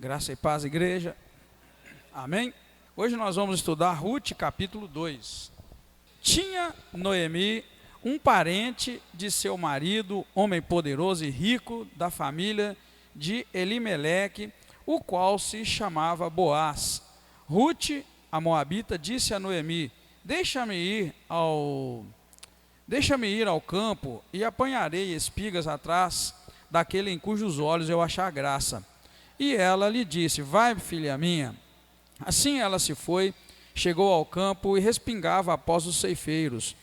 Graça e paz, igreja. Amém? Hoje nós vamos estudar Ruth, capítulo 2. Tinha Noemi um parente de seu marido, homem poderoso e rico, da família de Elimeleque, o qual se chamava Boaz. Ruth, a moabita, disse a Noemi: Deixa-me ir ao campo e apanharei espigas atrás daquele em cujos olhos eu achar graça. E ela lhe disse: Vai, filha minha. Assim ela se foi, chegou ao campo e respingava após os ceifeiros.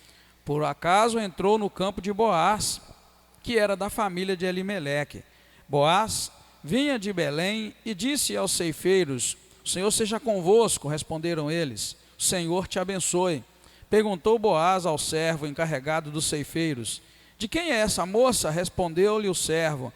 Por acaso entrou no campo de Boaz, que era da família de Elimeleque. Boaz vinha de Belém e disse aos ceifeiros: O Senhor seja convosco. Responderam eles: O Senhor te abençoe. Perguntou Boaz ao servo encarregado dos ceifeiros: De quem é essa moça? Respondeu-lhe o servo: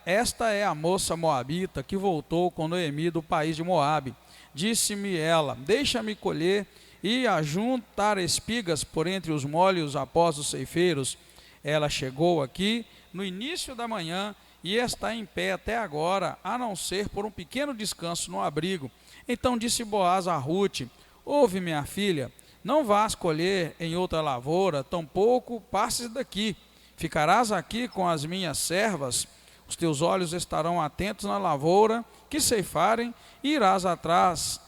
Esta é a moça moabita que voltou com Noemi do país de Moabe. Disse-me ela: Deixa-me colher e ajuntar espigas por entre os molhos após os ceifeiros. Ela chegou aqui no início da manhã e está em pé até agora, a não ser por um pequeno descanso no abrigo. Então disse Boaz a Ruth: Ouve, minha filha, não vás colher em outra lavoura, tampouco passes daqui. Ficarás aqui com as minhas servas. Os teus olhos estarão atentos na lavoura que ceifarem, e irás atrás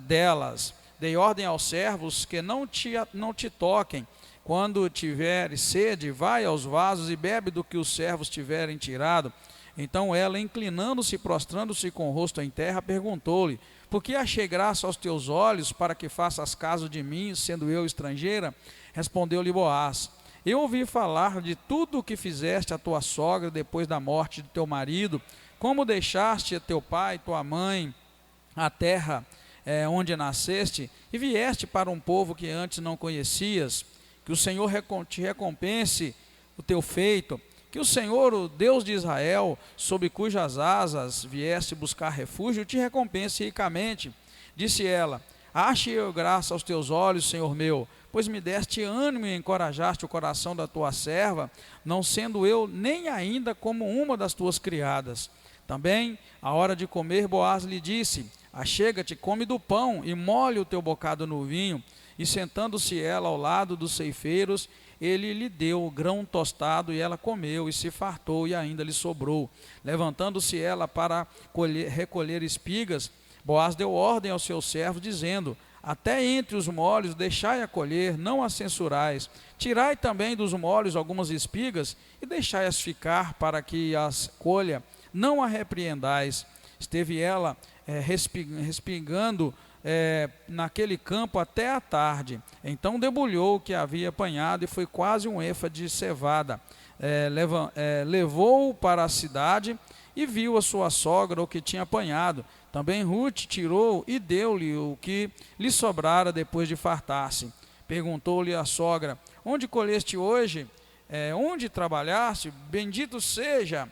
delas. Dei ordem aos servos que não te toquem. Quando tiveres sede, vai aos vasos e bebe do que os servos tiverem tirado. Então ela, inclinando-se e prostrando-se com o rosto em terra, perguntou-lhe: Por que achei graça aos teus olhos, para que faças caso de mim, sendo eu estrangeira? Respondeu-lhe Boaz: Eu ouvi falar de tudo o que fizeste à tua sogra depois da morte de teu marido, como deixaste a teu pai e tua mãe, a terra onde nasceste, e vieste para um povo que antes não conhecias. Que o Senhor te recompense o teu feito, que o Senhor, o Deus de Israel, sob cujas asas vieste buscar refúgio, te recompense ricamente. Disse ela: Ache eu graça aos teus olhos, Senhor meu, pois me deste ânimo e encorajaste o coração da tua serva, não sendo eu nem ainda como uma das tuas criadas. Também, à hora de comer, Boaz lhe disse: Achega-te, come do pão e molhe o teu bocado no vinho. E sentando-se ela ao lado dos ceifeiros, ele lhe deu o grão tostado e ela comeu e se fartou e ainda lhe sobrou. Levantando-se ela para recolher espigas, Boaz deu ordem aos seus servos, dizendo: Até entre os molhos deixai a colher, não as censurais. Tirai também dos molhos algumas espigas e deixai-as ficar para que as colha, não a repreendais. Esteve ela respingando naquele campo até a tarde. Então debulhou o que havia apanhado e foi quase um efa de cevada. Levou-o para a cidade e viu a sua sogra o que tinha apanhado. Também Ruth tirou e deu-lhe o que lhe sobrara depois de fartar-se. Perguntou-lhe a sogra: Onde colheste hoje? Onde trabalhaste? Bendito seja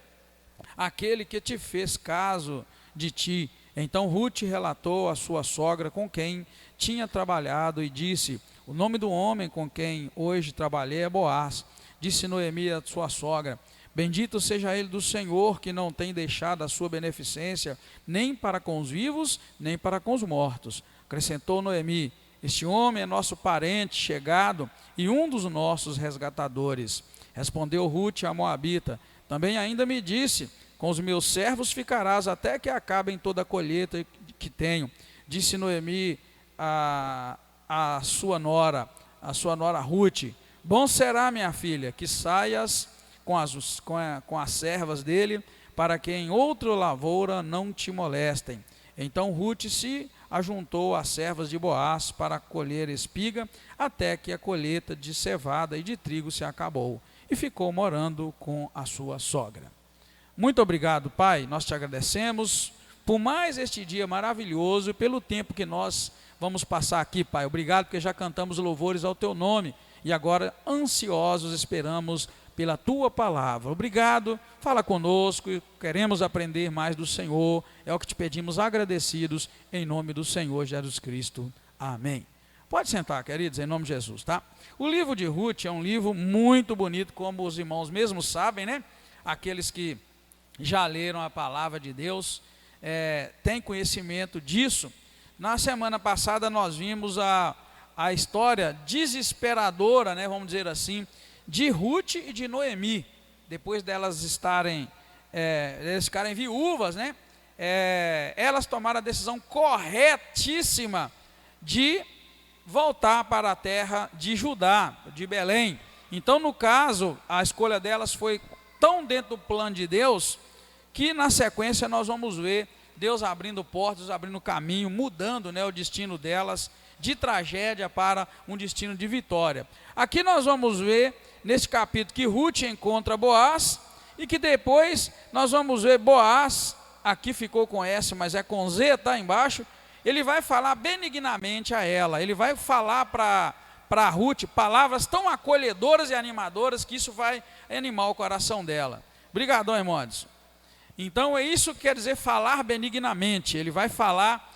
aquele que te fez caso de ti. Então Ruth relatou à sua sogra com quem tinha trabalhado e disse: O nome do homem com quem hoje trabalhei é Boaz. Disse Noemi à sua sogra: Bendito seja ele do Senhor, que não tem deixado a sua beneficência, nem para com os vivos, nem para com os mortos. Acrescentou Noemi: Este homem é nosso parente chegado e um dos nossos resgatadores. Respondeu Ruth a moabita: Também ainda me disse: Com os meus servos ficarás até que acabem toda a colheita que tenho. Disse Noemi a sua nora Ruth: Bom será, minha filha, que saias com as servas dele, para que em outra lavoura não te molestem. Então Ruth se ajuntou às servas de Boaz para colher espiga, até que a colheita de cevada e de trigo se acabou, e ficou morando com a sua sogra. Muito obrigado, Pai, nós te agradecemos por mais este dia maravilhoso e pelo tempo que nós vamos passar aqui, Pai. Obrigado porque já cantamos louvores ao teu nome e agora ansiosos esperamos pela tua palavra. Obrigado, fala conosco, queremos aprender mais do Senhor, é o que te pedimos agradecidos em nome do Senhor Jesus Cristo. Amém. Pode sentar, queridos, em nome de Jesus, tá? O livro de Ruth é um livro muito bonito, como os irmãos mesmos sabem, né? Aqueles que já leram a palavra de Deus, tem conhecimento disso. Na semana passada nós vimos a história desesperadora, né, vamos dizer assim, de Ruth e de Noemi, depois delas eles ficarem viúvas, né, elas tomaram a decisão corretíssima de voltar para a terra de Judá, de Belém. Então, no caso, a escolha delas foi tão dentro do plano de Deus, que na sequência nós vamos ver Deus abrindo portas, abrindo caminho, mudando, né, o destino delas, de tragédia para um destino de vitória. Aqui nós vamos ver, nesse capítulo, que Ruth encontra Boaz, e que depois nós vamos ver Boaz, aqui ficou com S, mas é com Z, tá embaixo. Ele vai falar benignamente a ela, ele vai falar para Ruth palavras tão acolhedoras e animadoras, que isso vai animar o coração dela. Obrigadão, irmãos. Então é isso que quer dizer falar benignamente. Ele vai falar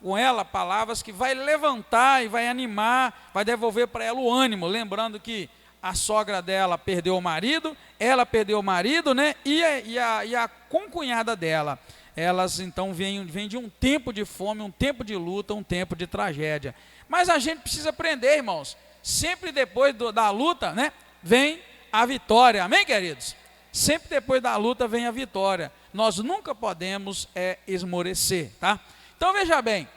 com ela palavras que vai levantar e vai animar, vai devolver para ela o ânimo, lembrando que a sogra dela perdeu o marido, ela perdeu o marido, né? E a concunhada dela, elas então vêm de um tempo de fome, um tempo de luta, um tempo de tragédia. Mas a gente precisa aprender, irmãos, sempre depois da luta, né, vem a vitória, amém, queridos? Sempre depois da luta vem a vitória. Nós nunca podemos esmorecer, tá? Então veja bem,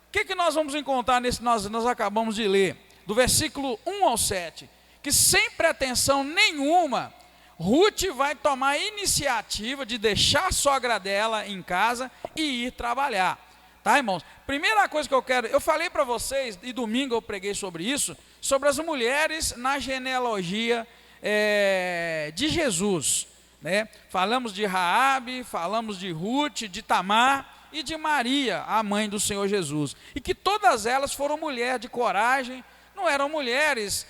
o que nós vamos encontrar nesse nós acabamos de ler, do versículo 1 ao 7, que sem pretensão nenhuma, Ruth vai tomar a iniciativa de deixar a sogra dela em casa e ir trabalhar, tá, irmãos? Primeira coisa que eu falei para vocês, e domingo eu preguei sobre isso, sobre as mulheres na genealogia de Jesus, né? Falamos de Raabe, falamos de Ruth, de Tamar e de Maria, a mãe do Senhor Jesus, e que todas elas foram mulheres de coragem, não eram mulheres,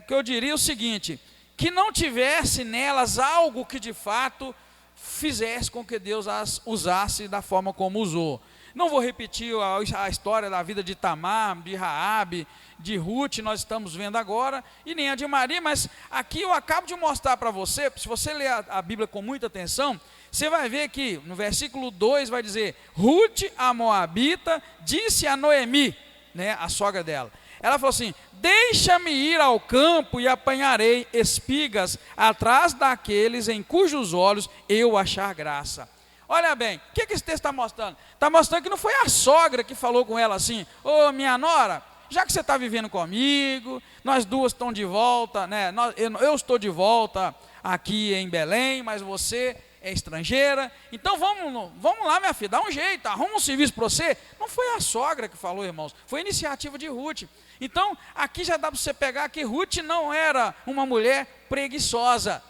que eu diria o seguinte, que não tivesse nelas algo que de fato fizesse com que Deus as usasse da forma como usou. Não vou repetir a história da vida de Tamar, de Raabe, de Ruth, nós estamos vendo agora, e nem a de Maria, mas aqui eu acabo de mostrar para você, se você ler a Bíblia com muita atenção, você vai ver que no versículo 2 vai dizer, Ruth, a Moabita, disse a Noemi, né, a sogra dela, ela falou assim, deixa-me ir ao campo e apanharei espigas atrás daqueles em cujos olhos eu achar graça. Olha bem, o que esse texto está mostrando? Está mostrando que não foi a sogra que falou com ela assim, ô minha nora, já que você está vivendo comigo, nós duas estamos de volta, né? Eu estou de volta aqui em Belém, mas você é estrangeira, então vamos lá, minha filha, dá um jeito, arruma um serviço para você. Não foi a sogra que falou, irmãos, foi a iniciativa de Ruth. Então, aqui já dá para você pegar que Ruth não era uma mulher preguiçosa,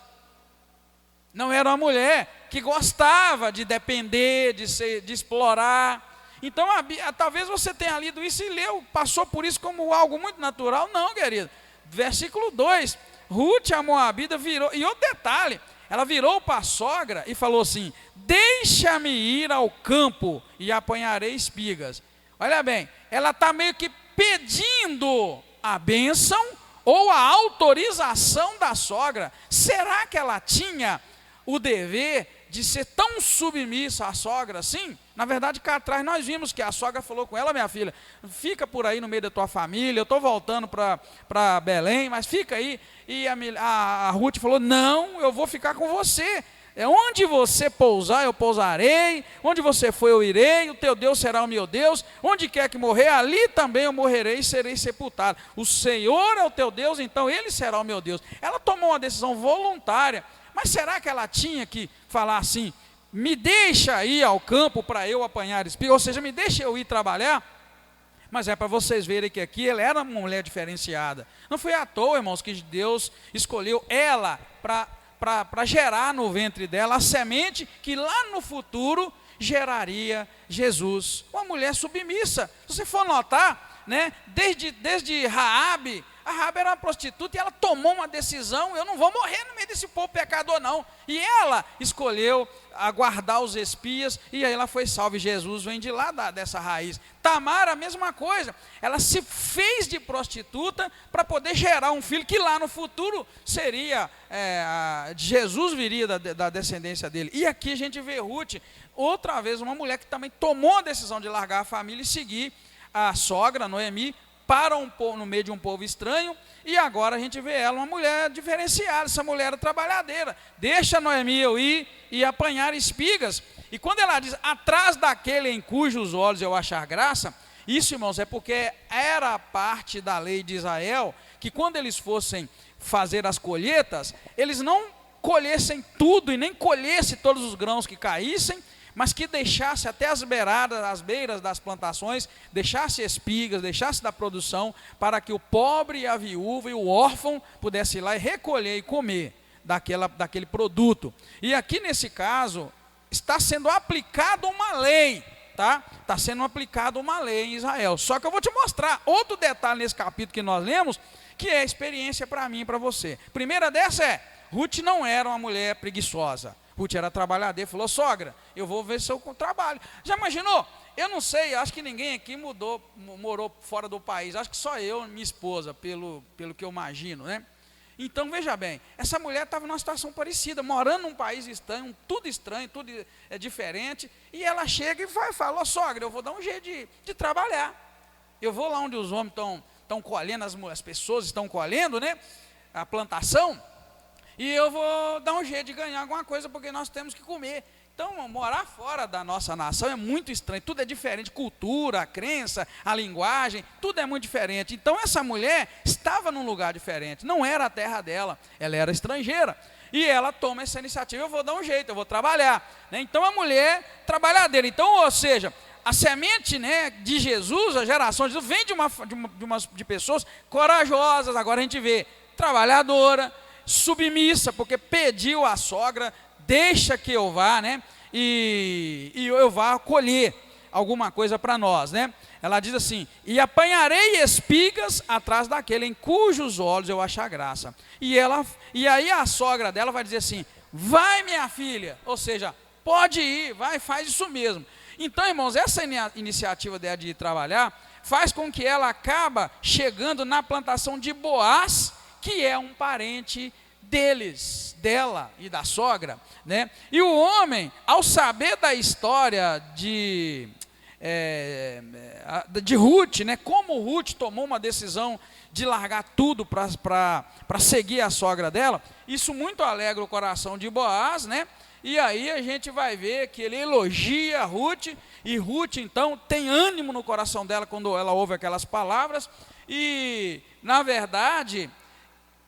não era uma mulher que gostava de depender, de explorar. Então, talvez você tenha lido isso e passou por isso como algo muito natural. Não, querido. Versículo 2, Ruth, a Moabita, virou, e outro detalhe, ela virou para a sogra e falou assim, deixa-me ir ao campo e apanharei espigas. Olha bem, ela está meio que pedindo a bênção ou a autorização da sogra. Será que ela tinha o dever de ser tão submissa à sogra assim? Na verdade, cá atrás nós vimos que a sogra falou com ela, minha filha, fica por aí no meio da tua família, eu estou voltando para Belém, mas fica aí. E a Ruth falou, não, eu vou ficar com você. Onde você pousar, eu pousarei, onde você for, eu irei, o teu Deus será o meu Deus, onde quer que morrer, ali também eu morrerei e serei sepultado. O Senhor é o teu Deus, então Ele será o meu Deus. Ela tomou uma decisão voluntária, mas será que ela tinha que falar assim, me deixa ir ao campo para eu apanhar espigas, ou seja, me deixa eu ir trabalhar? Mas é para vocês verem que aqui ela era uma mulher diferenciada. Não foi à toa, irmãos, que Deus escolheu ela para gerar no ventre dela a semente que lá no futuro geraria Jesus. Uma mulher submissa. Se você for notar, né, desde Raabe A Raabe era uma prostituta e ela tomou uma decisão: eu não vou morrer no meio desse povo pecador não. E ela escolheu aguardar os espias, e aí ela foi salva. E Jesus vem de lá dessa raiz. Tamar, a mesma coisa, ela se fez de prostituta para poder gerar um filho que lá no futuro seria, Jesus viria da descendência dele. E aqui a gente vê Ruth, outra vez uma mulher que também tomou a decisão de largar a família e seguir a sogra, Noemi, para no meio de um povo estranho. E agora a gente vê ela uma mulher diferenciada. Essa mulher era trabalhadeira. Deixa Noemi eu ir e apanhar espigas. E quando ela diz, atrás daquele em cujos olhos eu achar graça, isso, irmãos, é porque era parte da lei de Israel, que quando eles fossem fazer as colheitas, eles não colhessem tudo e nem colhessem todos os grãos que caíssem, mas que deixasse até as beiras das plantações, deixasse espigas, deixasse da produção, para que o pobre, a viúva e o órfão pudessem ir lá e recolher e comer daquele produto. E aqui nesse caso, está sendo aplicada uma lei, tá? Está sendo aplicada uma lei em Israel. Só que eu vou te mostrar outro detalhe nesse capítulo que nós lemos, que é experiência para mim e para você. Primeira dessa é, Ruth não era uma mulher preguiçosa. Ruth era trabalhadeira, falou, sogra, eu vou ver se eu trabalho. Já imaginou? Eu não sei, acho que ninguém aqui morou fora do país, acho que só eu e minha esposa, pelo que eu imagino, né? Então, veja bem, essa mulher estava numa situação parecida, morando num país estranho, tudo é diferente, e ela chega e fala, sogra, eu vou dar um jeito de trabalhar. Eu vou lá onde os homens estão colhendo, as pessoas estão colhendo, né? A plantação. E eu vou dar um jeito de ganhar alguma coisa, porque nós temos que comer. Então, morar fora da nossa nação é muito estranho, tudo é diferente, cultura, a crença, a linguagem, tudo é muito diferente. Então, essa mulher estava num lugar diferente, não era a terra dela, ela era estrangeira. E ela toma essa iniciativa, eu vou dar um jeito, eu vou trabalhar. Né? Então, a mulher trabalhadeira. Então, ou seja, a semente, né, de Jesus, a geração de Jesus, vem de pessoas corajosas, agora a gente vê, trabalhadora, submissa, porque pediu à sogra, deixa que eu vá, né, e eu vá colher alguma coisa para nós, né? Ela diz assim, e apanharei espigas atrás daquele em cujos olhos eu achar graça. E aí a sogra dela vai dizer assim, vai minha filha, ou seja, pode ir, vai, faz isso mesmo. Então, irmãos, essa iniciativa dela de ir trabalhar, faz com que ela acaba chegando na plantação de Boaz, que é um parente dela e da sogra, né? E o homem, ao saber da história de Ruth, né? Como Ruth tomou uma decisão de largar tudo para seguir a sogra dela, isso muito alegra o coração de Boaz, né? E aí a gente vai ver que ele elogia Ruth, e Ruth então tem ânimo no coração dela quando ela ouve aquelas palavras, e na verdade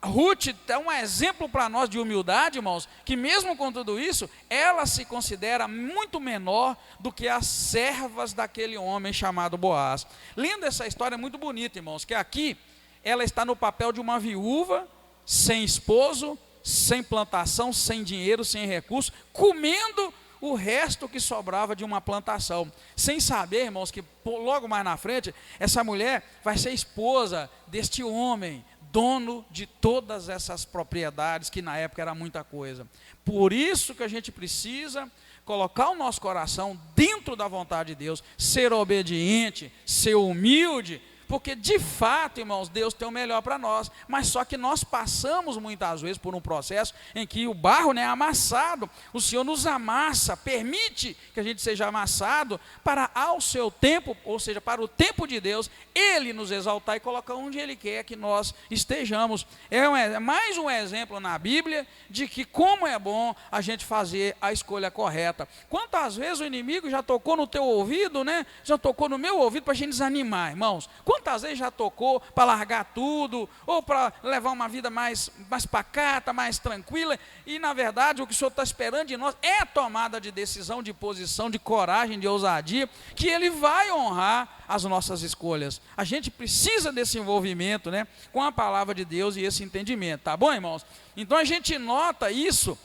Ruth é um exemplo para nós de humildade, irmãos, que mesmo com tudo isso, ela se considera muito menor do que as servas daquele homem chamado Boaz. Lendo essa história é muito bonita, irmãos, que aqui ela está no papel de uma viúva, sem esposo, sem plantação, sem dinheiro, sem recurso, comendo o resto que sobrava de uma plantação, sem saber, irmãos, que logo mais na frente, essa mulher vai ser esposa deste homem, dono de todas essas propriedades, que na época era muita coisa. Por isso que a gente precisa colocar o nosso coração dentro da vontade de Deus, ser obediente, ser humilde, porque de fato, irmãos, Deus tem o melhor para nós, mas só que nós passamos muitas vezes por um processo em que o barro, né, é amassado, o Senhor nos amassa, permite que a gente seja amassado para ao seu tempo, ou seja, para o tempo de Deus, Ele nos exaltar e colocar onde Ele quer que nós estejamos. É mais um exemplo na Bíblia de que como é bom a gente fazer a escolha correta. Quantas vezes o inimigo já tocou no teu ouvido, né? Já tocou no meu ouvido para a gente desanimar, irmãos. Quantas vezes já tocou para largar tudo, ou para levar uma vida mais pacata, mais tranquila, e na verdade o que o Senhor está esperando de nós é a tomada de decisão, de posição, de coragem, de ousadia, que Ele vai honrar as nossas escolhas. A gente precisa desse envolvimento, né, com a palavra de Deus e esse entendimento, tá bom, irmãos? Então a gente nota isso,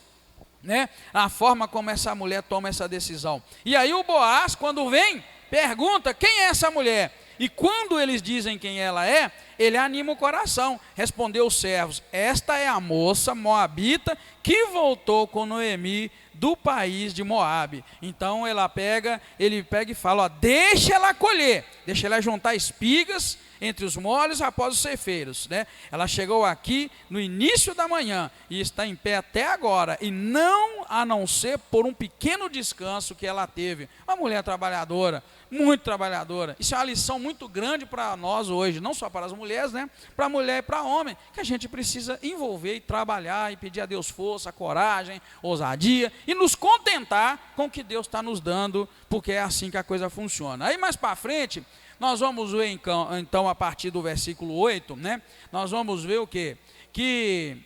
né, a forma como essa mulher toma essa decisão. E aí o Boaz, quando vem, pergunta, quem é essa mulher? E quando eles dizem quem ela é, ele anima o coração. Respondeu os servos: esta é a moça moabita que voltou com Noemi do país de Moabe. Então ele pega e fala: ó, deixa ela colher, deixa ela juntar espigas entre os molhos após os ceifeiros, né? Ela chegou aqui no início da manhã e está em pé até agora, e não a não ser por um pequeno descanso que ela teve. Uma mulher trabalhadora, muito trabalhadora. Isso é uma lição muito grande para nós hoje, não só para as mulheres, né? Para a mulher e para o homem, que a gente precisa envolver e trabalhar e pedir a Deus força, coragem, ousadia e nos contentar com o que Deus está nos dando, porque é assim que a coisa funciona. Aí mais para frente, nós vamos ver então a partir do versículo 8, né? Nós vamos ver o quê? Que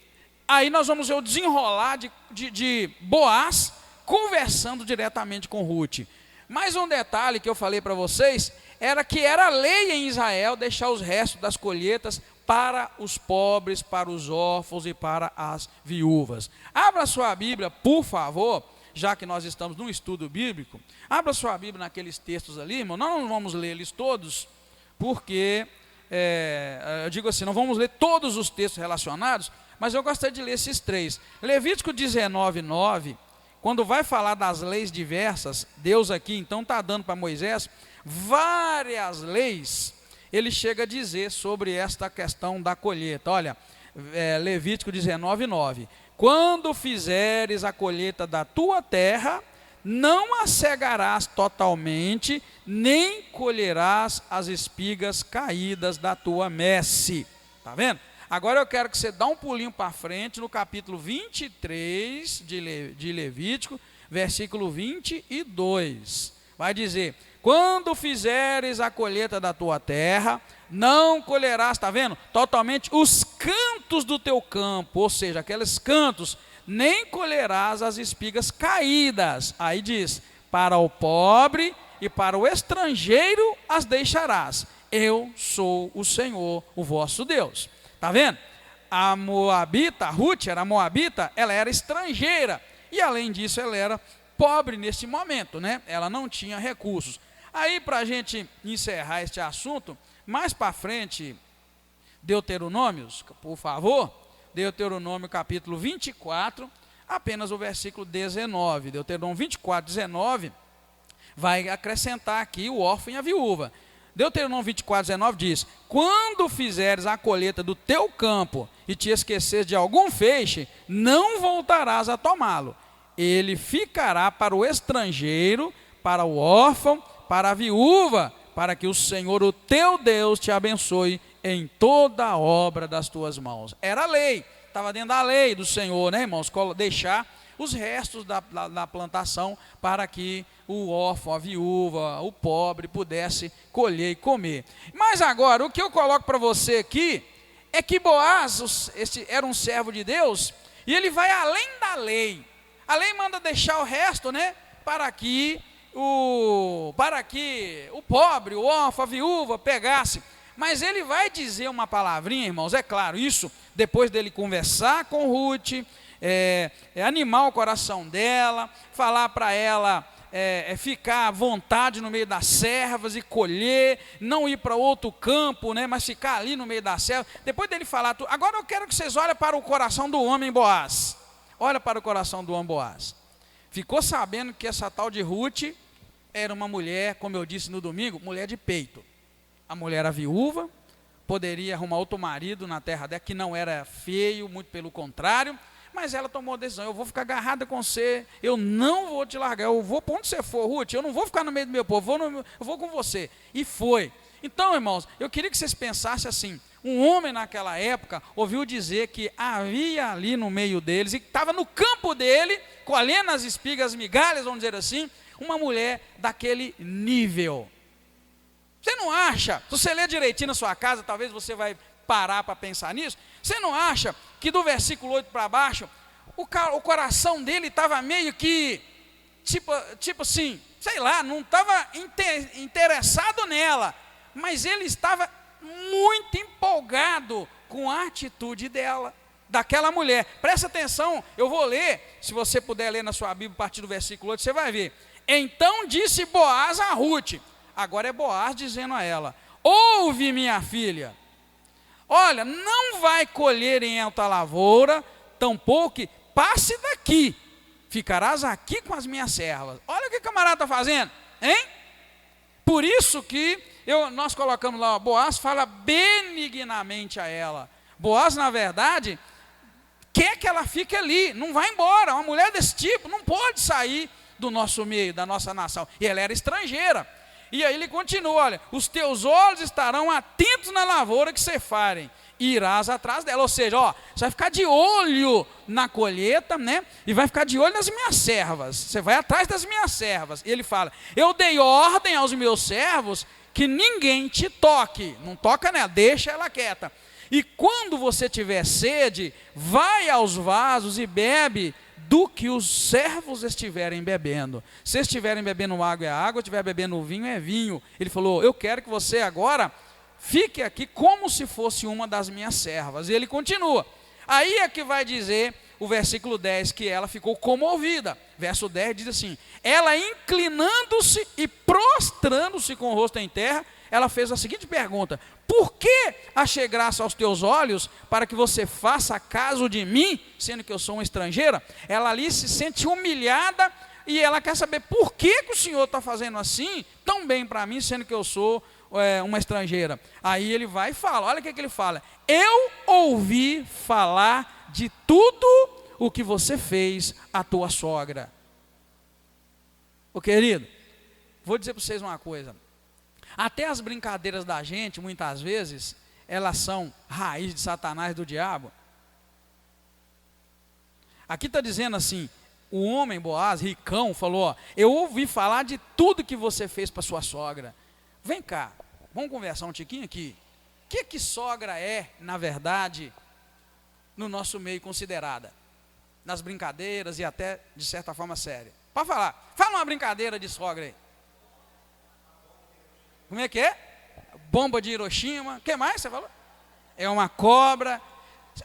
aí nós vamos ver o desenrolar de Boaz conversando diretamente com Ruth. Mais um detalhe que eu falei para vocês, era que era lei em Israel deixar os restos das colheitas para os pobres, para os órfãos e para as viúvas. Abra sua Bíblia, por favor, já que nós estamos num estudo bíblico. Abra sua Bíblia naqueles textos ali, irmão. Nós não vamos ler eles todos, porque, eu digo assim, não vamos ler todos os textos relacionados, mas eu gostaria de ler esses três. Levítico 19:9, quando vai falar das leis diversas, Deus aqui então está dando para Moisés várias leis. Ele chega a dizer sobre esta questão da colheita. Olha, Levítico 19:9. Quando fizeres a colheita da tua terra, não a cegarás totalmente, nem colherás as espigas caídas da tua messe. Está vendo? Agora eu quero que você dê um pulinho para frente no capítulo 23 de Levítico, versículo 22. Vai dizer: quando fizeres a colheita da tua terra, não colherás, está vendo? Totalmente os cantos do teu campo, ou seja, aqueles cantos, nem colherás as espigas caídas. Aí diz: para o pobre e para o estrangeiro as deixarás. Eu sou o Senhor, o vosso Deus. Está vendo? A moabita, a Ruth era moabita, ela era estrangeira. E além disso, ela era pobre nesse momento, né? Ela não tinha recursos. Aí, para a gente encerrar este assunto, mais para frente, Deuteronômios, por favor, Deuteronômio capítulo 24, apenas o versículo 19. Deuteronômio 24, 19, vai acrescentar aqui o órfão e a viúva. Deuteronômio 24, 19 diz: quando fizeres a colheita do teu campo e te esqueceres de algum feixe, não voltarás a tomá-lo. Ele ficará para o estrangeiro, para o órfão, para a viúva, para que o Senhor, o teu Deus, te abençoe em toda a obra das tuas mãos. Era a lei, estava dentro da lei do Senhor, né, irmãos? Deixar os restos da plantação para que o órfão, a viúva, o pobre pudesse colher e comer. Mas agora, o que eu coloco para você aqui é que Boaz era um servo de Deus e ele vai além da lei. A lei manda deixar o resto, né, para que o pobre, o órfão, a viúva pegasse. Mas ele vai dizer uma palavrinha, irmãos, é claro, isso depois dele conversar com Ruth, animar o coração dela, falar para ela ficar à vontade no meio das servas e colher, não ir para outro campo, né, mas ficar ali no meio das servas. Depois dele falar tudo, agora eu quero que vocês olhem para o coração do homem Boaz. Olha para o coração do homem Boaz. Ficou sabendo que essa tal de Ruth era uma mulher, como eu disse no domingo, mulher de peito. A mulher era viúva, poderia arrumar outro marido na terra dela, que não era feio, muito pelo contrário, mas ela tomou a decisão: eu vou ficar agarrada com você, eu não vou te largar, eu vou para onde você for, Ruth, eu não vou ficar no meio do meu povo, eu vou com você. E foi. Então, irmãos, eu queria que vocês pensassem assim: um homem naquela época ouviu dizer que havia ali no meio deles, e que estava no campo dele, colhendo as espigas, migalhas, vamos dizer assim, uma mulher daquele nível. Você não acha, se você ler direitinho na sua casa, talvez você vai parar para pensar nisso, você não acha que do versículo 8 para baixo, o coração dele estava meio que, tipo assim, sei lá, não estava interessado nela, mas ele estava muito empolgado com a atitude dela, daquela mulher. Presta atenção, eu vou ler, se você puder ler na sua Bíblia a partir do versículo 8, você vai ver. Então disse Boaz a Ruth, agora é Boaz dizendo a ela: ouve, minha filha, olha, não vai colher em alta lavoura, tampouco passe daqui, ficarás aqui com as minhas servas. Olha o que o camarada está fazendo, hein? Por isso que nós colocamos lá, Boaz fala benignamente a ela. Boaz, na verdade, quer que ela fique ali, não vai embora. Uma mulher desse tipo não pode sair do nosso meio, da nossa nação. E ela era estrangeira. E aí ele continua, olha, os teus olhos estarão atentos na lavoura que cefarem, e irás atrás dela. Ou seja, ó, você vai ficar de olho na colheita, né? E vai ficar de olho nas minhas servas. Você vai atrás das minhas servas. E ele fala, eu dei ordem aos meus servos que ninguém te toque. Não toca nela, deixa ela quieta. E quando você tiver sede, vai aos vasos e bebe do que os servos estiverem bebendo. Se estiverem bebendo água, é água, se estiver bebendo vinho, é vinho. Ele falou, eu quero que você agora fique aqui como se fosse uma das minhas servas. E ele continua. Aí é que vai dizer o versículo 10, que ela ficou comovida. Verso 10 diz assim, ela inclinando-se e prostrando-se com o rosto em terra, ela fez a seguinte pergunta, por que achei graça aos teus olhos, para que você faça caso de mim, sendo que eu sou uma estrangeira? Ela ali se sente humilhada, e ela quer saber por que o Senhor está fazendo assim, tão bem para mim, sendo que eu sou uma estrangeira. Aí ele vai e fala, olha o que ele fala, eu ouvi falar de tudo o que você fez à tua sogra. Ô querido, vou dizer para vocês uma coisa, até as brincadeiras da gente, muitas vezes, elas são raiz de Satanás, do diabo. Aqui está dizendo assim, o homem Boaz, ricão, falou, ó, eu ouvi falar de tudo que você fez para sua sogra. Vem cá, vamos conversar um tiquinho aqui. O que sogra é, na verdade, no nosso meio considerada? Nas brincadeiras e até, de certa forma, séria. Pode falar, fala uma brincadeira de sogra aí. Como é que é? Bomba de Hiroshima. O que mais você falou? É uma cobra.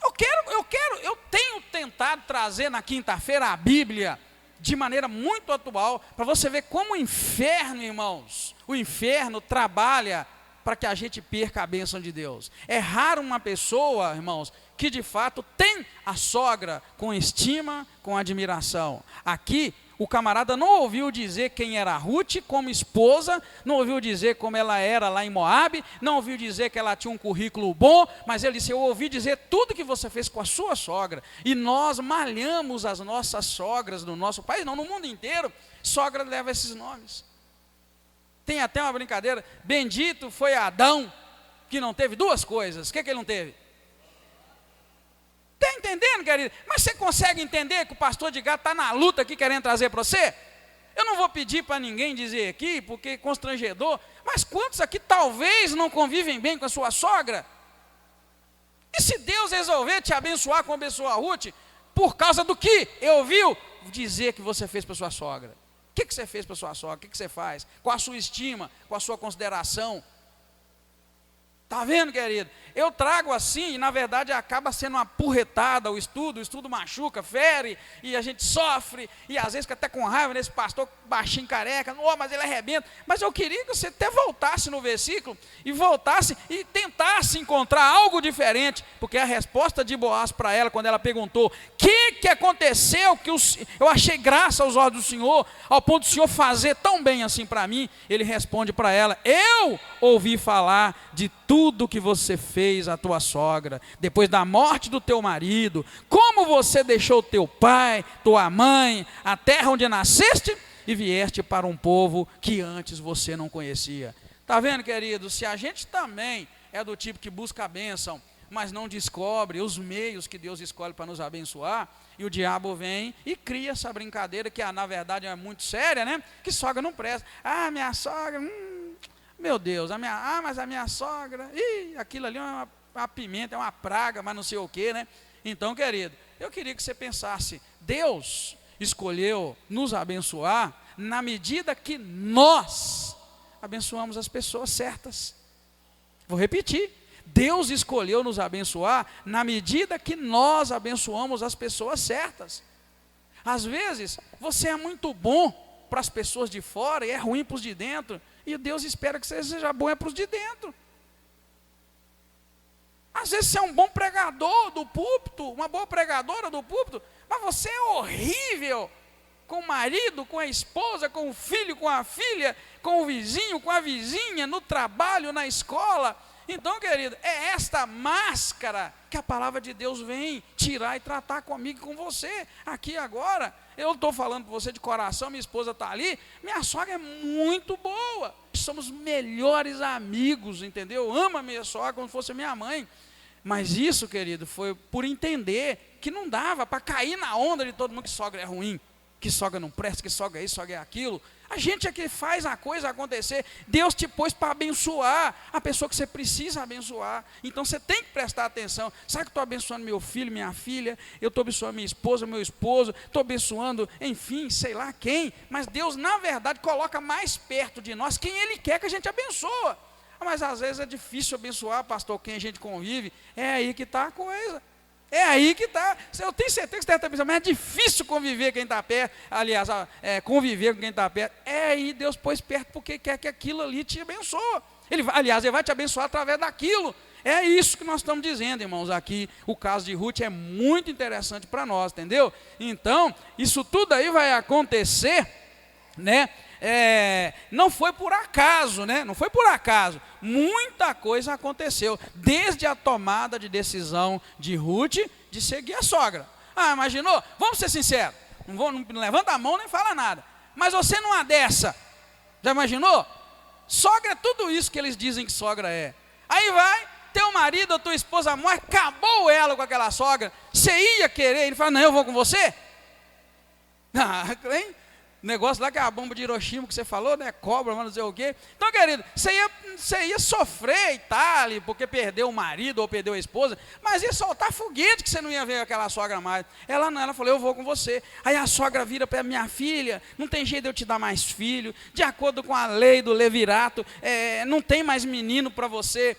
Eu tenho tentado trazer na quinta-feira a Bíblia de maneira muito atual, para você ver como o inferno, irmãos, o inferno trabalha para que a gente perca a bênção de Deus. É raro uma pessoa, irmãos, que de fato tem a sogra com estima, com admiração. Aqui, o camarada não ouviu dizer quem era Ruth como esposa, não ouviu dizer como ela era lá em Moabe, não ouviu dizer que ela tinha um currículo bom, mas ele disse, eu ouvi dizer tudo que você fez com a sua sogra, e nós malhamos as nossas sogras no nosso país, não, no mundo inteiro, sogra leva esses nomes. Tem até uma brincadeira, bendito foi Adão, que não teve duas coisas. O que ele não teve? Está entendendo, querido? Mas você consegue entender que o pastor de Gado está na luta aqui querendo trazer para você? Eu não vou pedir para ninguém dizer aqui, porque é constrangedor, mas quantos aqui talvez não convivem bem com a sua sogra? E se Deus resolver te abençoar como abençoou a Ruth, por causa do que ouviu dizer que você fez para sua sogra? O que você fez para sua sogra? O que você faz? Qual a sua estima? Qual a sua consideração? Está vendo, querido? Eu trago assim, e na verdade acaba sendo uma porretada o estudo machuca, fere, e a gente sofre, e às vezes fica até com raiva desse pastor baixinho careca, oh, mas ele arrebenta. Mas eu queria que você até voltasse no versículo, e voltasse e tentasse encontrar algo diferente, porque a resposta de Boaz para ela, quando ela perguntou, o que aconteceu, que eu achei graça aos olhos do Senhor, ao ponto do Senhor fazer tão bem assim para mim, ele responde para ela, eu ouvi falar de tudo que você fez à tua sogra, depois da morte do teu marido, como você deixou teu pai, tua mãe, a terra onde nasceste, e vieste para um povo que antes você não conhecia. Está vendo, querido? Se a gente também é do tipo que busca a bênção, mas não descobre os meios que Deus escolhe para nos abençoar, e o diabo vem e cria essa brincadeira que na verdade é muito séria, né? Que sogra não presta. Ah, minha sogra, meu Deus, mas a minha sogra, aquilo ali é uma pimenta, é uma praga, mas não sei o que, né? Então, querido, eu queria que você pensasse, Deus escolheu nos abençoar na medida que nós abençoamos as pessoas certas. Vou repetir, Deus escolheu nos abençoar na medida que nós abençoamos as pessoas certas. Às vezes, você é muito bom para as pessoas de fora e é ruim para os de dentro, e Deus espera que você seja bom para os de dentro. Às vezes você é um bom pregador do púlpito, uma boa pregadora do púlpito, mas você é horrível com o marido, com a esposa, com o filho, com a filha, com o vizinho, com a vizinha, no trabalho, na escola. Então, querido, é esta máscara que a palavra de Deus vem tirar e tratar comigo e com você, aqui agora. Eu estou falando para você de coração, minha esposa está ali, minha sogra é muito boa, somos melhores amigos, entendeu? Eu amo a minha sogra como se fosse minha mãe. Mas isso, querido, foi por entender que não dava para cair na onda de todo mundo que sogra é ruim, que sogra não presta, que sogra é isso, sogra é aquilo. A gente é que faz a coisa acontecer. Deus te pôs para abençoar a pessoa que você precisa abençoar. Então você tem que prestar atenção. Sabe que eu estou abençoando meu filho, minha filha, eu estou abençoando minha esposa, meu esposo, estou abençoando, enfim, sei lá quem. Mas Deus, na verdade, coloca mais perto de nós quem Ele quer que a gente abençoa. Mas às vezes é difícil abençoar, pastor, quem a gente convive. É aí que está a coisa. É aí que está. Eu tenho certeza que você deve estar pensando, mas é difícil conviver quem está perto. Aliás, conviver com quem está perto. É aí Deus pôs perto porque quer que aquilo ali te abençoe. Ele vai te abençoar através daquilo. É isso que nós estamos dizendo, irmãos, aqui. O caso de Ruth é muito interessante para nós, entendeu? Então, isso tudo aí vai acontecer, né? Não foi por acaso, né? Não foi por acaso. Muita coisa aconteceu, desde a tomada de decisão de Ruth de seguir a sogra. Imaginou? Vamos ser sinceros. Não levanta a mão nem fala nada. Mas você numa dessa, já imaginou? Sogra é tudo isso que eles dizem que sogra é. Aí vai, teu marido ou tua esposa morre, acabou ela com aquela sogra. Você ia querer? Ele fala, não, eu vou com você? Hein? Negócio lá que é a bomba de Hiroshima que você falou, né? Cobra, mas não sei o quê. Então, querido, você ia sofrer e tal, porque perdeu o marido ou perdeu a esposa, mas ia soltar foguete que você não ia ver aquela sogra mais. Ela não, ela falou, eu vou com você. Aí a sogra vira para minha filha, não tem jeito de eu te dar mais filho, de acordo com a lei do levirato, não tem mais menino para você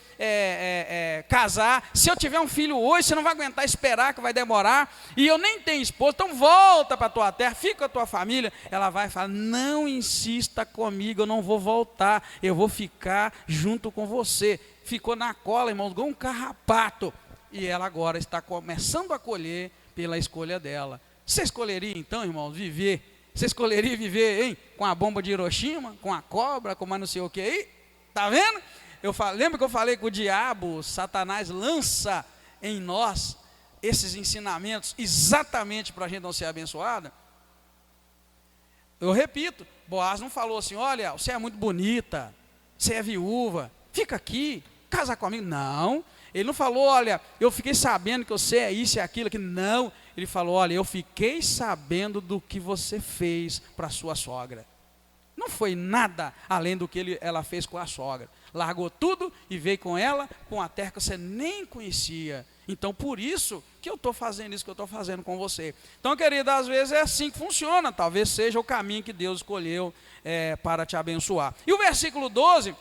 casar. Se eu tiver um filho hoje, você não vai aguentar esperar que vai demorar, e eu nem tenho esposa, então volta para a tua terra, fica com a tua família. Ela vai falar, não insista comigo, eu não vou voltar, eu vou ficar junto com você. Ficou na cola, irmãos, igual um carrapato. E ela agora está começando a colher pela escolha dela. Você escolheria então, irmãos, viver? Você escolheria viver, hein? Com a bomba de Hiroshima, com a cobra, com mais não sei o que aí? Tá vendo? Lembra que eu falei que o diabo, Satanás, lança em nós esses ensinamentos exatamente para a gente não ser abençoado? Eu repito, Boaz não falou assim, olha, você é muito bonita, você é viúva, fica aqui, casa comigo. Não, ele não falou, olha, eu fiquei sabendo que você é isso e aquilo, aqui. Não, ele falou, olha, eu fiquei sabendo do que você fez para a sua sogra. Não foi nada além do que ela fez com a sogra. Largou tudo e veio com ela, com a terra que você nem conhecia. Então, por isso que eu estou fazendo isso que eu estou fazendo com você. Então, querido, às vezes é assim que funciona. Talvez seja o caminho que Deus escolheu para te abençoar. E o versículo 12,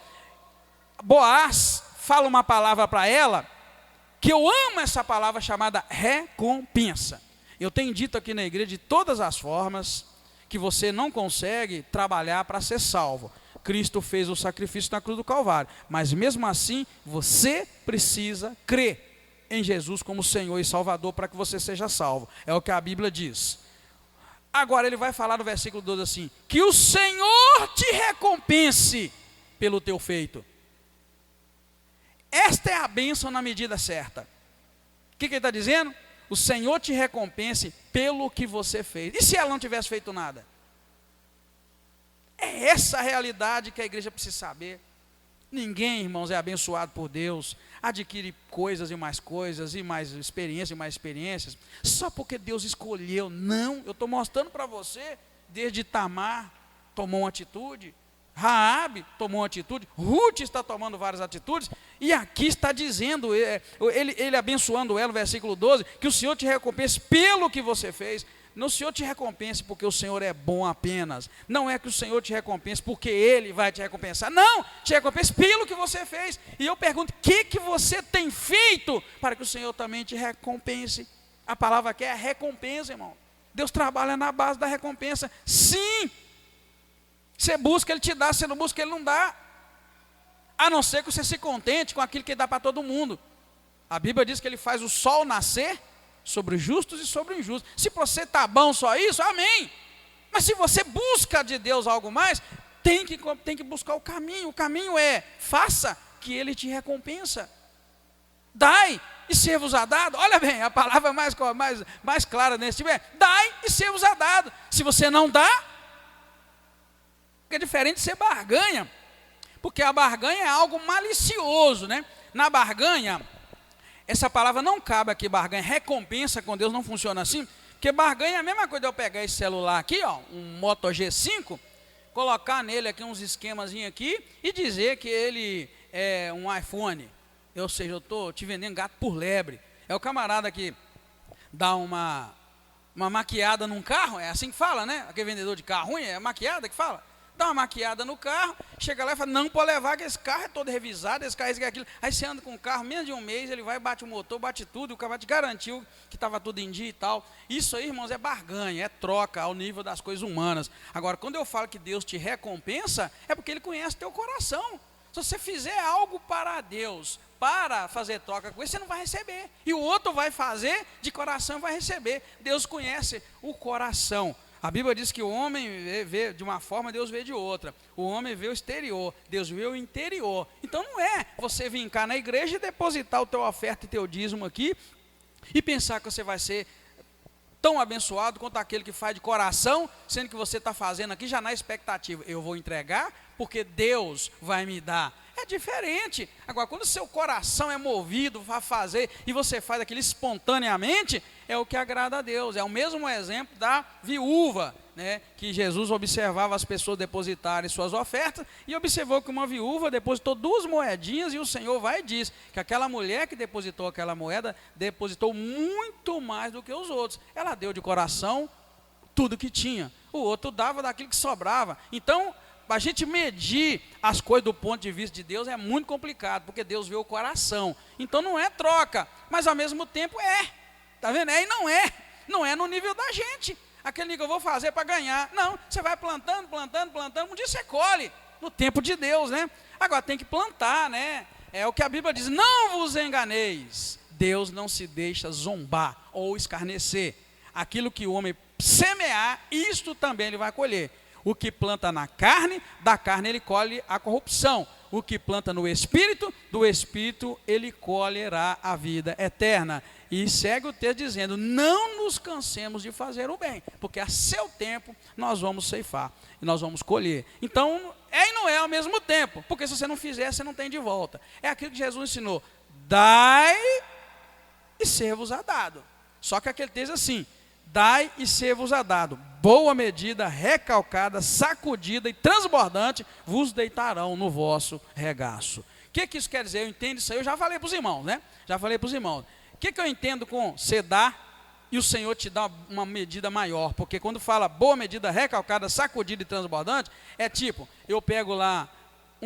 Boaz fala uma palavra para ela, que eu amo essa palavra chamada recompensa. Eu tenho dito aqui na igreja de todas as formas que você não consegue trabalhar para ser salvo. Cristo fez o sacrifício na cruz do Calvário, mas mesmo assim você precisa crer em Jesus como Senhor e Salvador para que você seja salvo. É o que a Bíblia diz. Agora ele vai falar no versículo 12 assim, que o Senhor te recompense pelo teu feito. Esta é a bênção na medida certa. O que ele está dizendo? O Senhor te recompense pelo que você fez. E se ela não tivesse feito nada? É essa a realidade que a igreja precisa saber. Ninguém, irmãos, é abençoado por Deus, adquire coisas, e mais experiências, só porque Deus escolheu. Não, eu estou mostrando para você, desde Tamar tomou uma atitude, Raabe tomou uma atitude, Ruth está tomando várias atitudes, e aqui está dizendo, ele abençoando ela, no versículo 12, que o Senhor te recompense pelo que você fez. Não, o Senhor te recompense porque o Senhor é bom apenas. Não é que o Senhor te recompense porque Ele vai te recompensar. Não, te recompense pelo que você fez. E eu pergunto, o que você tem feito para que o Senhor também te recompense? A palavra aqui é recompensa, irmão. Deus trabalha na base da recompensa. Sim, você busca, Ele te dá. Você não busca, Ele não dá. A não ser que você se contente com aquilo que Ele dá para todo mundo. A Bíblia diz que ele faz o sol nascer sobre os justos e sobre os injustos. Se você está bom só isso, amém. Mas se você busca de Deus algo mais, tem que buscar o caminho. O caminho é, faça que ele te recompensa. Dai e ser-vos-á dado. Olha bem, a palavra mais clara nesse tipo é, dai e ser-vos-á dado. Se você não dá, é diferente de ser barganha. Porque a barganha é algo malicioso, né? Na barganha, essa palavra não cabe aqui, barganha. Recompensa com Deus não funciona assim. Porque barganha é a mesma coisa de eu pegar esse celular aqui, ó, um Moto G5, colocar nele aqui uns esquemazinhos aqui e dizer que ele é um iPhone. Ou seja, eu estou te vendendo gato por lebre. É o camarada que dá uma maquiada num carro, é assim que fala, né? Aquele vendedor de carro ruim, é maquiada que fala. Dá uma maquiada no carro, chega lá e fala, não pode levar, que esse carro é todo revisado, esse carro é isso, aquilo. Aí você anda com o carro, menos de um mês, ele vai, bate o motor, bate tudo, e o cara te garantiu que estava tudo em dia e tal. Isso aí, irmãos, é barganha, é troca ao nível das coisas humanas. Agora, quando eu falo que Deus te recompensa, é porque Ele conhece teu coração. Se você fizer algo para Deus, para fazer troca com Ele, você não vai receber. E o outro vai fazer de coração e vai receber. Deus conhece o coração. A Bíblia diz que o homem vê de uma forma, Deus vê de outra. O homem vê o exterior, Deus vê o interior. Então não é você vir cá na igreja e depositar o teu oferta e teu dízimo aqui e pensar que você vai ser tão abençoado quanto aquele que faz de coração, sendo que você está fazendo aqui já na expectativa. Eu vou entregar porque Deus vai me dar. É diferente. Agora, quando o seu coração é movido a fazer e você faz aquilo espontaneamente, é o que agrada a Deus. É o mesmo exemplo da viúva, né, que Jesus observava as pessoas depositarem suas ofertas e observou que uma viúva depositou 2 moedinhas e o Senhor vai e diz que aquela mulher que depositou aquela moeda, depositou muito mais do que os outros. Ela deu de coração tudo que tinha. O outro dava daquilo que sobrava. Então, a gente medir as coisas do ponto de vista de Deus é muito complicado, porque Deus vê o coração. Então não é troca, mas ao mesmo tempo é. Está vendo? É e não é. Não é no nível da gente. Aquele que eu vou fazer para ganhar. Não, você vai plantando, um dia você colhe, no tempo de Deus, né? Agora tem que plantar, né? É o que a Bíblia diz, não vos enganeis. Deus não se deixa zombar ou escarnecer. Aquilo que o homem semear, isto também ele vai colher. O que planta na carne, da carne ele colhe a corrupção. O que planta no Espírito, do Espírito ele colherá a vida eterna. E segue o texto dizendo, não nos cansemos de fazer o bem, porque a seu tempo nós vamos ceifar, e nós vamos colher. Então, é e não é ao mesmo tempo, porque se você não fizer, você não tem de volta. É aquilo que Jesus ensinou, dai e ser-vos-á dado. Só que aquele texto assim, dai e ser-vos-á dado, boa medida, recalcada, sacudida e transbordante, vos deitarão no vosso regaço. O que isso quer dizer? Eu entendo isso aí, eu já falei para os irmãos, né? Já falei para os irmãos. O que eu entendo com você dar e o Senhor te dá uma medida maior? Porque quando fala boa medida, recalcada, sacudida e transbordante, é tipo, eu pego lá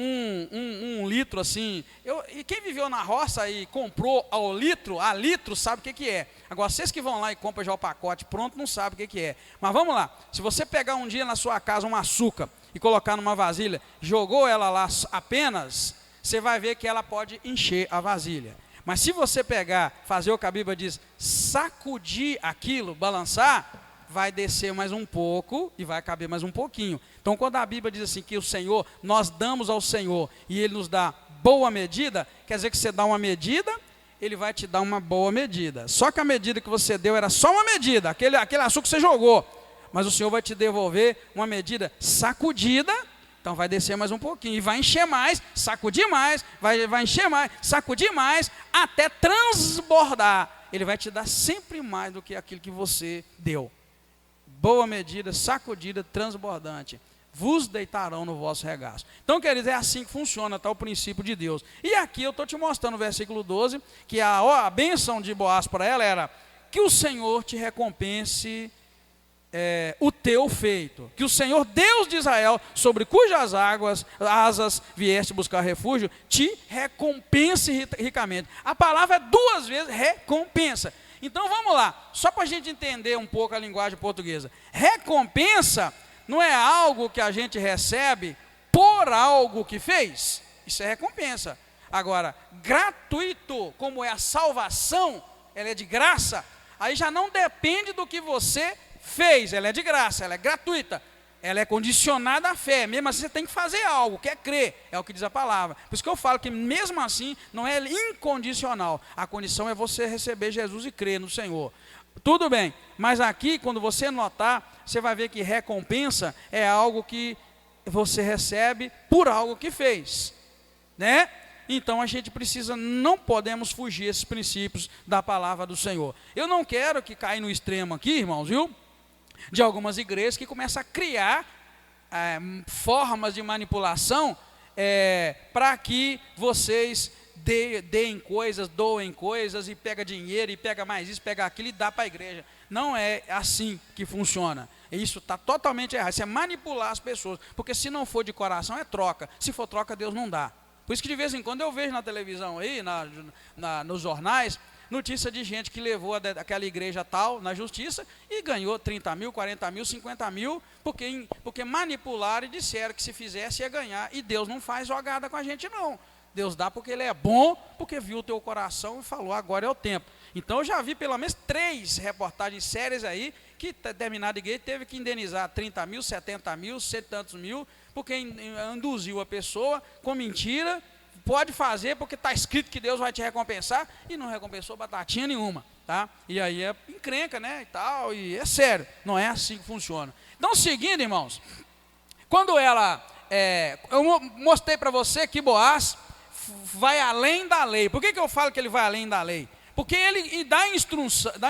um litro assim, e quem viveu na roça e comprou a litro sabe o que é. Agora, vocês que vão lá e compram já o pacote pronto, não sabem o que é. Mas vamos lá, se você pegar um dia na sua casa um açúcar e colocar numa vasilha, jogou ela lá apenas, você vai ver que ela pode encher a vasilha. Mas se você pegar, fazer o que a Bíblia diz, sacudir aquilo, balançar, vai descer mais um pouco e vai caber mais um pouquinho. Então, quando a Bíblia diz assim que o Senhor, nós damos ao Senhor e Ele nos dá boa medida, quer dizer que você dá uma medida, Ele vai te dar uma boa medida. Só que a medida que você deu era só uma medida, aquele açúcar que você jogou, mas o Senhor vai te devolver uma medida sacudida. Então vai descer mais um pouquinho e vai encher mais, sacudir mais, vai encher mais, sacudir mais, até transbordar. Ele vai te dar sempre mais do que aquilo que você deu. Boa medida, sacudida, transbordante. Vos deitarão no vosso regaço. Então, queridos, é assim que funciona, está o princípio de Deus. E aqui eu estou te mostrando no versículo 12, que a bênção de Boaz para ela era que o Senhor te recompense o teu feito, que o Senhor Deus de Israel, sobre cujas asas vieste buscar refúgio, te recompense ricamente. A palavra é 2 vezes recompensa. Então vamos lá, só para a gente entender um pouco a linguagem portuguesa. Recompensa não é algo que a gente recebe por algo que fez, isso é recompensa. Agora, gratuito, como é a salvação, ela é de graça, aí já não depende do que você fez, ela é de graça, ela é gratuita, ela é condicionada à fé, mesmo assim você tem que fazer algo, que é crer, é o que diz a palavra. Por isso que eu falo que mesmo assim não é incondicional, a condição é você receber Jesus e crer no Senhor. Tudo bem, mas aqui quando você notar, você vai ver que recompensa é algo que você recebe por algo que fez, né? Então a gente precisa, não podemos fugir esses princípios da palavra do Senhor. Eu não quero que caia no extremo aqui, irmãos, viu? De algumas igrejas que começam a criar formas de manipulação para que vocês deem coisas, doem coisas e pega dinheiro e pega mais isso, pega aquilo e dá para a igreja. Não é assim que funciona. Isso está totalmente errado. Isso é manipular as pessoas, porque se não for de coração é troca. Se for troca, Deus não dá. Por isso que de vez em quando eu vejo na televisão aí, nos jornais, notícia de gente que levou aquela igreja tal na justiça e ganhou 30 mil, 40 mil, 50 mil, porque manipularam e disseram que se fizesse ia ganhar. E Deus não faz jogada com a gente não. Deus dá porque Ele é bom, porque viu o teu coração e falou, agora é o tempo. Então eu já vi pelo menos 3 reportagens sérias aí, que determinada igreja teve que indenizar 30 mil, 70 mil, 100 e tantos mil, porque induziu a pessoa com mentira. Pode fazer porque está escrito que Deus vai te recompensar, e não recompensou batatinha nenhuma, tá? E aí é encrenca, né, e tal, e é sério, não é assim que funciona. Então, seguindo, irmãos, quando eu mostrei para você que Boaz vai além da lei. Por que eu falo que ele vai além da lei? Porque ele dá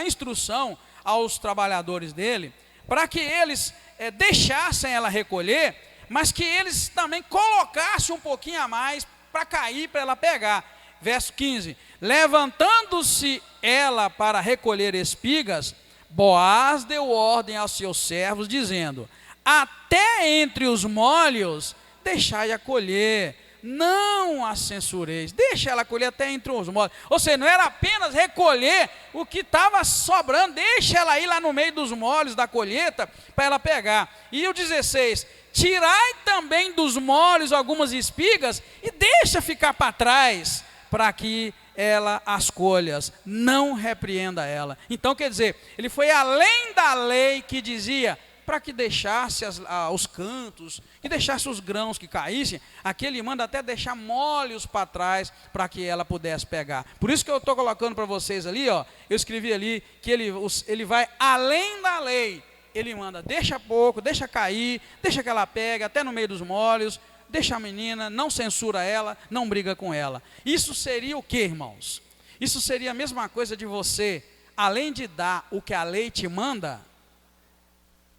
instrução aos trabalhadores dele, para que eles deixassem ela recolher, mas que eles também colocassem um pouquinho a mais, para cair, para ela pegar. Verso 15, levantando-se ela para recolher espigas, Boaz deu ordem aos seus servos, dizendo, até entre os molhos, deixai-a colher, não a censureis, deixa ela colher até entre os molhos. Ou seja, não era apenas recolher o que estava sobrando, deixa ela ir lá no meio dos molhos da colheita, para ela pegar. E o 16, tirai também dos molhos algumas espigas, e deixa ficar para trás, para que ela as colha, não repreenda ela. Então quer dizer, ele foi além da lei que dizia, para que deixasse os cantos, que deixasse os grãos que caíssem, aqui ele manda até deixar molhos para trás, para que ela pudesse pegar. Por isso que eu estou colocando para vocês ali, ó, eu escrevi ali, que ele vai além da lei. Ele manda, deixa pouco, deixa cair, deixa que ela pegue, até no meio dos molhos, deixa a menina, não censura ela, não briga com ela. Isso seria o que, irmãos? Isso seria a mesma coisa de você, além de dar o que a lei te manda,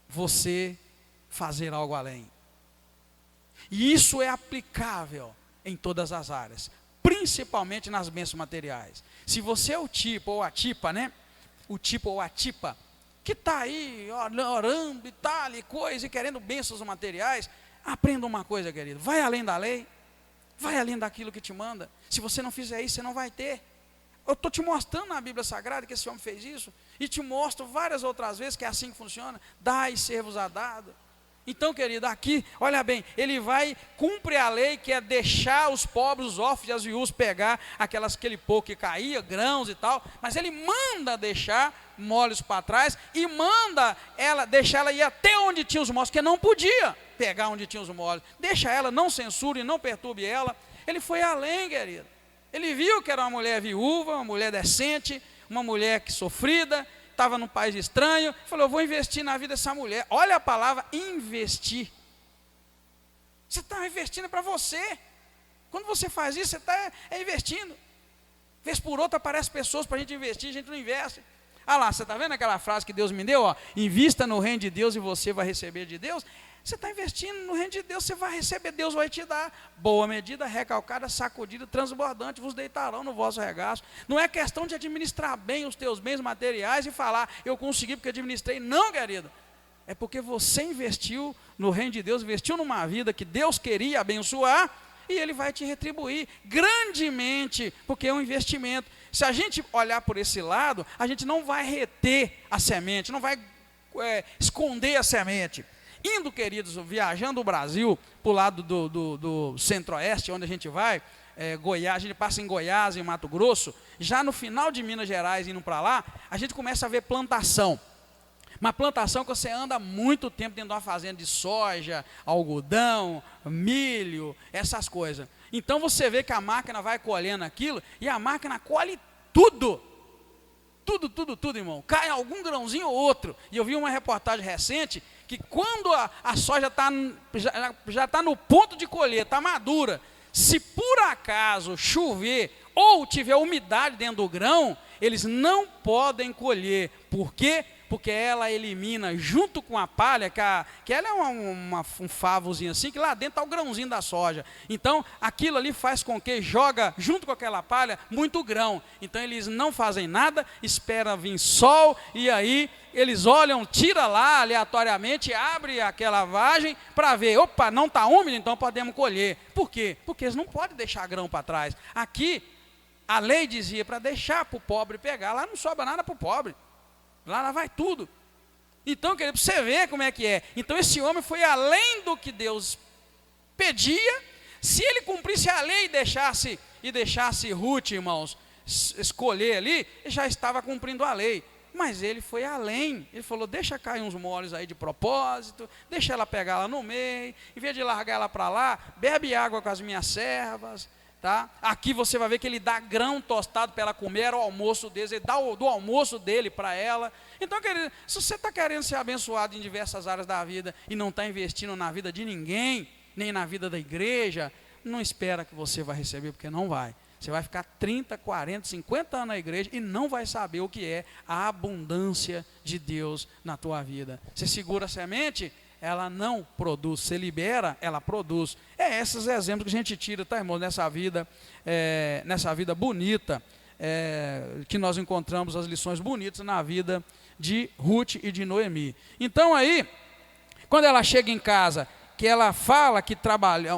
você fazer algo além. E isso é aplicável em todas as áreas, principalmente nas bênçãos materiais. Se você é o tipo ou a tipa, né? O tipo ou a tipa, que está aí orando e tal, e coisa, e querendo bênçãos materiais, aprenda uma coisa, querido, vai além da lei, vai além daquilo que te manda. Se você não fizer isso, você não vai ter. Eu estou te mostrando na Bíblia Sagrada que esse homem fez isso, e te mostro várias outras vezes que é assim que funciona, dai e ser-vos-á dado. Então, querido, aqui, olha bem, ele vai, cumpre a lei, que é deixar os pobres, os órfãos e as viúvas pegar aquele pouco que caía, grãos e tal, mas ele manda deixar molhos para trás, e manda deixar ela ir até onde tinha os molhos, porque não podia pegar onde tinha os molhos. Deixa ela, não censure, não perturbe ela. Ele foi além, querido. Ele viu que era uma mulher viúva, uma mulher decente, uma mulher sofrida, estava num país estranho, falou, eu vou investir na vida dessa mulher. Olha a palavra investir. Você está investindo para você. Quando você faz isso, você está investindo. Vez por outra aparecem pessoas para a gente investir, a gente não investe. Ah lá, você está vendo aquela frase que Deus me deu? Ó, invista no reino de Deus e você vai receber de Deus. Você está investindo no reino de Deus, você vai receber, Deus vai te dar. Boa medida, recalcada, sacudida, transbordante, vos deitarão no vosso regaço. Não é questão de administrar bem os teus bens materiais e falar, eu consegui porque administrei. Não, querido. É porque você investiu no reino de Deus, investiu numa vida que Deus queria abençoar, e Ele vai te retribuir grandemente, porque é um investimento. Se a gente olhar por esse lado, a gente não vai reter a semente, não vai esconder a semente. Indo, queridos, viajando o Brasil, para o lado do centro-oeste, onde a gente vai, Goiás, a gente passa em Goiás, em Mato Grosso, já no final de Minas Gerais, indo para lá, a gente começa a ver plantação. Uma plantação que você anda muito tempo dentro de uma fazenda de soja, algodão, milho, essas coisas. Então você vê que a máquina vai colhendo aquilo, e a máquina colhe tudo. Tudo, irmão. Cai algum grãozinho ou outro. E eu vi uma reportagem recente, que quando a soja já está no ponto de colher, está madura, se por acaso chover ou tiver umidade dentro do grão, eles não podem colher. Por quê? Porque ela elimina junto com a palha, que ela é um favozinho assim, que lá dentro está o grãozinho da soja. Então, aquilo ali faz com que joga junto com aquela palha muito grão. Então, eles não fazem nada, esperam vir sol, e aí eles olham, tira lá aleatoriamente, abre aquela vagem para ver, opa, não está úmido, então podemos colher. Por quê? Porque eles não podem deixar grão para trás. Aqui, a lei dizia para deixar para o pobre pegar, lá não sobra nada para o pobre. Lá vai tudo. Então, querido, para você ver como é que é. Então, esse homem foi além do que Deus pedia. Se ele cumprisse a lei e deixasse Ruth, irmãos, escolher ali, ele já estava cumprindo a lei. Mas ele foi além. Ele falou, deixa cair uns molhos aí de propósito, deixa ela pegar lá no meio, em vez de largar ela para lá, bebe água com as minhas servas. Tá? Aqui você vai ver que ele dá grão tostado para ela comer, era o almoço deles, ele dá do almoço dele para ela. Então, querido, se você está querendo ser abençoado em diversas áreas da vida e não está investindo na vida de ninguém, nem na vida da igreja, não espera que você vai receber, porque não vai. Você vai ficar 30, 40, 50 anos na igreja e não vai saber o que é a abundância de Deus na tua vida. Você segura a semente, ela não produz. Você libera, ela produz. É esses exemplos que a gente tira, tá, irmão, nessa vida bonita, que nós encontramos as lições bonitas na vida de Ruth e de Noemi. Então aí, quando ela chega em casa, que ela fala que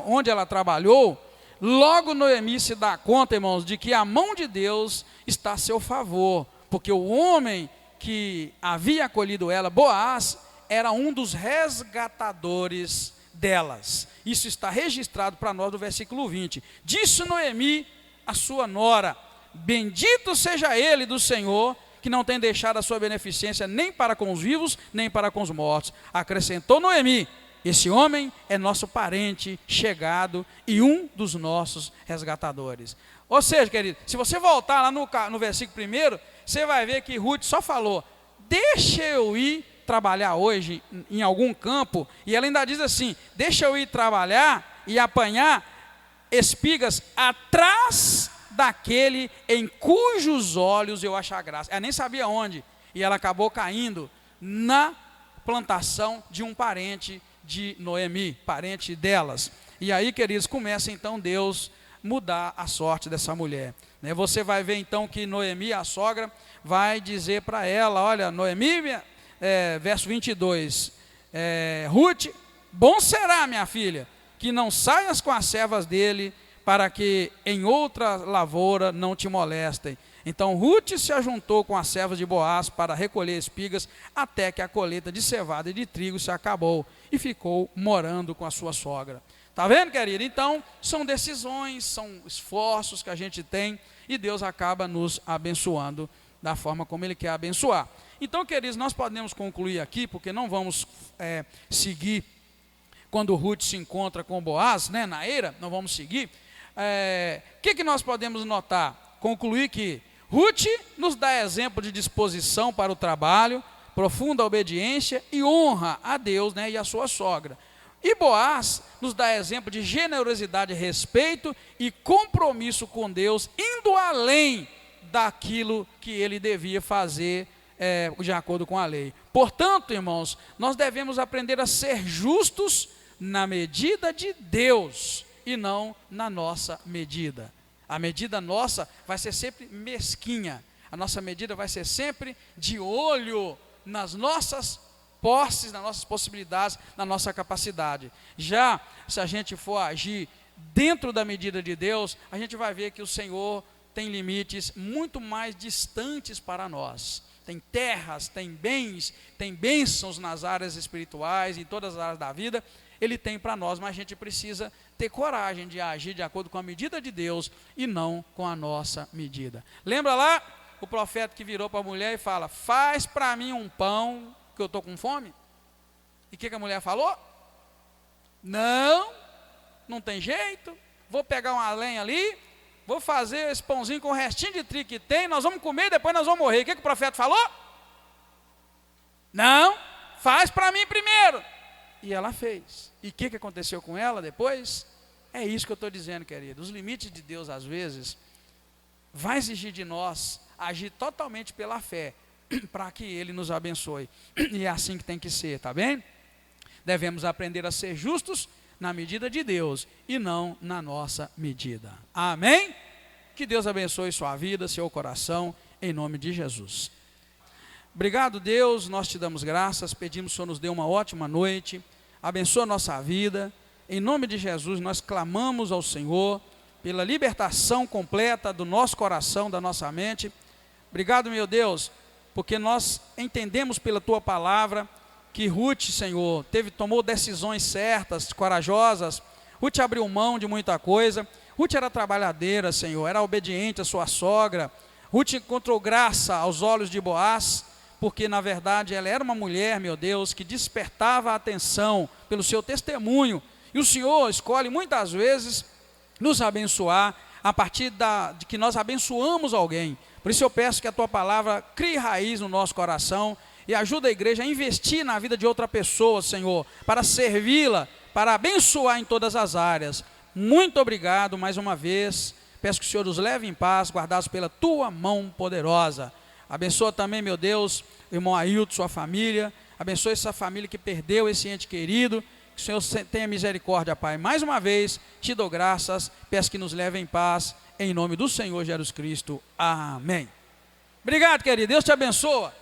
onde ela trabalhou, logo Noemi se dá conta, irmãos, de que a mão de Deus está a seu favor, porque o homem que havia acolhido ela, Boaz, era um dos resgatadores delas. Isso está registrado para nós no versículo 20. Disse Noemi a sua nora, bendito seja ele do Senhor, que não tem deixado a sua beneficência nem para com os vivos, nem para com os mortos. Acrescentou Noemi, esse homem é nosso parente chegado e um dos nossos resgatadores. Ou seja, querido, se você voltar lá no versículo 1, você vai ver que Ruth só falou, deixa eu ir trabalhar hoje em algum campo, e ela ainda diz assim, deixa eu ir trabalhar e apanhar espigas atrás daquele em cujos olhos eu achar graça. Ela nem sabia onde, e ela acabou caindo na plantação de um parente de Noemi, parente delas. E aí, queridos, começa então Deus mudar a sorte dessa mulher. Você vai ver então que Noemi, a sogra, vai dizer para ela, olha, Noemi, verso 22, Ruth, bom será, minha filha, que não saias com as servas dele, para que em outra lavoura não te molestem. Então Ruth se ajuntou com as servas de Boaz para recolher espigas, até que a colheita de cevada e de trigo se acabou, e ficou morando com a sua sogra. Está vendo, querido? Então, são decisões, são esforços que a gente tem, e Deus acaba nos abençoando da forma como Ele quer abençoar. Então, queridos, nós podemos concluir aqui, porque não vamos seguir quando Ruth se encontra com Boaz, na eira, não vamos seguir. Que nós podemos notar? Concluir que Ruth nos dá exemplo de disposição para o trabalho, profunda obediência e honra a Deus, e a sua sogra. E Boaz nos dá exemplo de generosidade, respeito e compromisso com Deus, indo além daquilo que ele devia fazer de acordo com a lei. Portanto, irmãos, nós devemos aprender a ser justos na medida de Deus e não na nossa medida. A medida nossa vai ser sempre mesquinha. A nossa medida vai ser sempre de olho nas nossas posses, nas nossas possibilidades, na nossa capacidade. Já se a gente for agir dentro da medida de Deus, a gente vai ver que o Senhor tem limites muito mais distantes para nós. tem terras, tem bens, tem bênçãos nas áreas espirituais, em todas as áreas da vida, Ele tem para nós, mas a gente precisa ter coragem de agir de acordo com a medida de Deus e não com a nossa medida. Lembra lá o profeta que virou para a mulher e fala: faz para mim um pão, que eu estou com fome? E o que a mulher falou? Não tem jeito, vou pegar uma lenha ali, vou fazer esse pãozinho com o restinho de trigo que tem, nós vamos comer e depois nós vamos morrer. O que o profeta falou? Não, faz para mim primeiro. E ela fez. E o que aconteceu com ela depois? É isso que eu estou dizendo, querido. Os limites de Deus, às vezes, vai exigir de nós agir totalmente pela fé, para que Ele nos abençoe. E é assim que tem que ser, tá bem? Devemos aprender a ser justos na medida de Deus e não na nossa medida. Amém? Que Deus abençoe sua vida, seu coração, em nome de Jesus. Obrigado, Deus, nós te damos graças, pedimos que o Senhor nos dê uma ótima noite, abençoa a nossa vida. Em nome de Jesus, nós clamamos ao Senhor pela libertação completa do nosso coração, da nossa mente. Obrigado, meu Deus, porque nós entendemos pela Tua palavra que Ruth, Senhor, tomou decisões certas, corajosas. Ruth abriu mão de muita coisa. Ruth era trabalhadeira, Senhor, era obediente à sua sogra. Ruth encontrou graça aos olhos de Boaz, porque na verdade ela era uma mulher, meu Deus, que despertava a atenção pelo seu testemunho. E o Senhor escolhe muitas vezes nos abençoar a partir de que nós abençoamos alguém. Por isso eu peço que a Tua palavra crie raiz no nosso coração e ajuda a igreja a investir na vida de outra pessoa, Senhor, para servi-la, para abençoar em todas as áreas. Muito obrigado mais uma vez. Peço que o Senhor os leve em paz, guardados pela Tua mão poderosa. Abençoa também, meu Deus, o irmão Ailton, sua família. Abençoa essa família que perdeu esse ente querido. Que o Senhor tenha misericórdia, Pai. Mais uma vez, te dou graças. Peço que nos leve em paz. Em nome do Senhor Jesus Cristo. Amém. Obrigado, querido. Deus te abençoa.